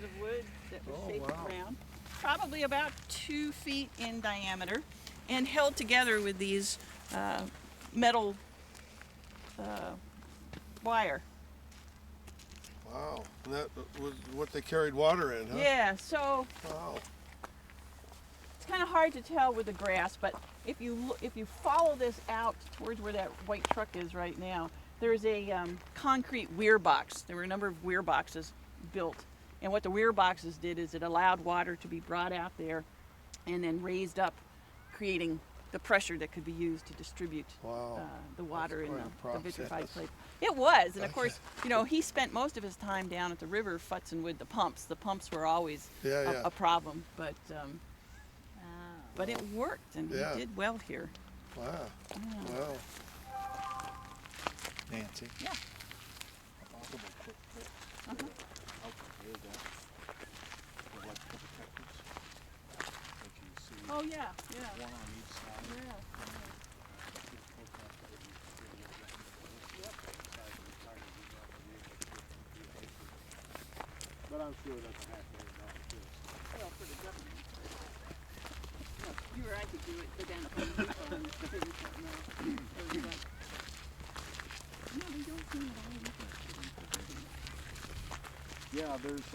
of wood that was Oh, shaped wow. around, probably about 2 feet in diameter, and held together with these metal wire. Wow. And that was what they carried water in, huh? Yeah, so Wow. it's kind of hard to tell with the grass, but if you follow this out towards where that white truck is right now, there's a concrete weir box. There were a number of weir boxes built, and what the weir boxes did is it allowed water to be brought out there and then raised up, creating the pressure that could be used to distribute Wow. the water in quite a the vitrified process. clay. It was, and of course, you know, he spent most of his time down at the river futzing with the pumps. The pumps were always Yeah. a problem, but it worked, and Yeah. he did well here. Wow. Yeah. Wow. Nancy. Yeah. Possible quick tip. Uh-huh. How to hear that. For electrical detectors. Like you see Oh yeah, yeah. one on each side. Yeah. But I'm sure that's $500,000 too. Well, for the government. No, you or I could do it, but then Home Depot and figure something out. No, they don't seem at all interested in preserving that. Yeah, there's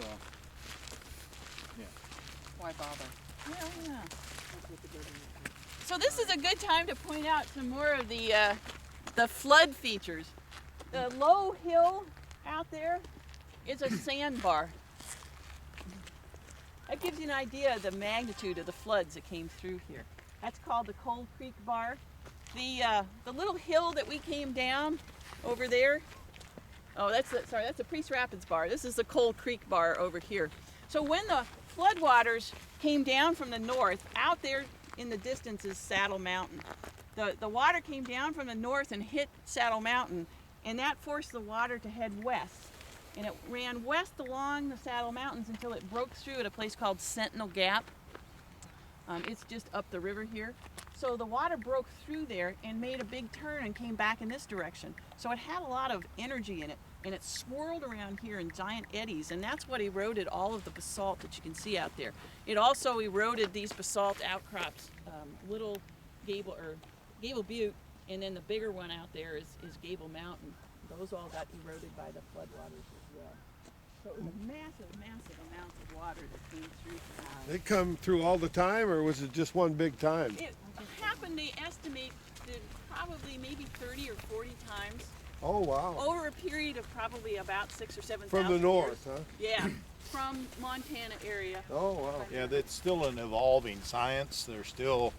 Why bother? Well, yeah. That's what the government does. So this is a good time to point out some more of the flood features. The low hill out there is a sandbar. That gives you an idea of the magnitude of the floods that came through here. That's called the Cold Creek Bar. The little hill that we came down over there. Oh, that's the Priest Rapids Bar. This is the Cold Creek Bar over here. So when the floodwaters came down from the north, out there in the distance is Saddle Mountain. The water came down from the north and hit Saddle Mountain, and that forced the water to head west. And it ran west along the Saddle Mountains until it broke through at a place called Sentinel Gap. It's just up the river here. So the water broke through there and made a big turn and came back in this direction. So it had a lot of energy in it, and it swirled around here in giant eddies, and that's what eroded all of the basalt that you can see out there. It also eroded these basalt outcrops, Little Gable Butte, and then the bigger one out there is Gable Mountain. Those all got eroded by the floodwaters as well. So it was a massive, massive amounts of water that came through. They come through all the time, or was it just one big time? It happened, they estimate, that probably maybe 30 or 40 times Oh, wow. over a period of probably about 6,000 or 7,000 From the north, huh? Yeah, from Montana area. Oh, wow. Yeah, it's still an evolving science. There's still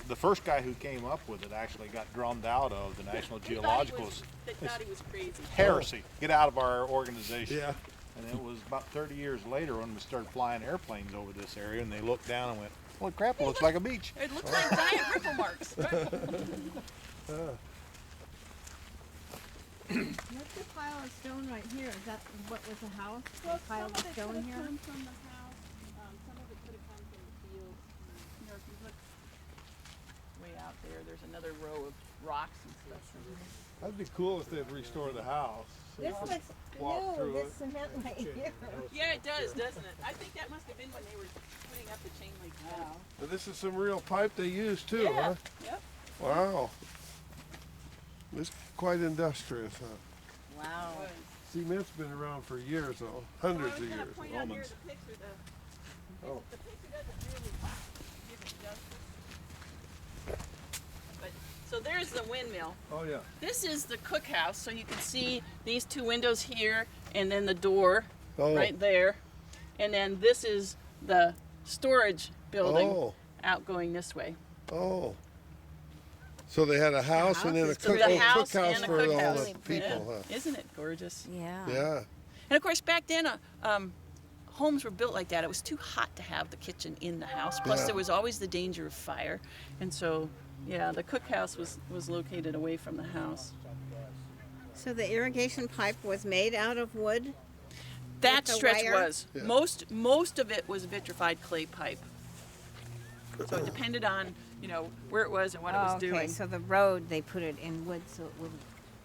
the first guy who came up with it actually got drummed out of the National Geological They thought he was crazy. heresy. Get out of our organization. Yeah. And it was about 30 years later when we started flying airplanes over this area, and they looked down and went, "Holy crap! It looks like a beach." It looks like giant ripple marks. What's the pile of stone right here? Is that what was the house? Well, The pile some of of it stone could have here? come from the house. Some of it could have come from the fields. You know, if you look way out there, there's another row of rocks and stuff. That'd be cool if they'd restore the house. This So looks walk new, through this it. cement right here. Yeah, it does, doesn't it? I think that must have been when they were putting up the chain link fence. But this is some real pipe they use too, Yeah. huh? Yep. Wow. This is quite industrious, huh? Wow. It was. Cement's been around for years, though. Well, Hundreds I of was gonna years. point out here Romans. the picture. Oh. The picture doesn't really give it justice. But so there's the windmill. Oh, yeah. This is the cookhouse, so you can see these two windows here, and then the door Oh. right there, and then this is the storage building Oh. outgoing this way. Oh. So they had a house and then a is cook, the oh, house cookhouse and a for all cookhouse. the people, huh? Isn't it gorgeous? Yeah. Yeah. And of course, back then, homes were built like that. It was too hot to have the kitchen in the house. Plus, Yeah. there was always the danger of fire, and so, yeah, the cookhouse was located away from the house. So the irrigation pipe was made out of wood? That the stretch wire? was Yeah. most of it was vitrified clay pipe. So it depended on where it was and what it was okay, doing. so the road, they put it in wood so it wouldn't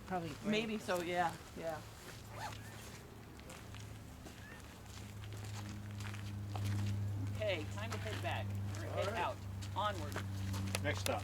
probably break. Maybe so, yeah. Okay, time to head back. Or head All right. out. Onward. Next stop.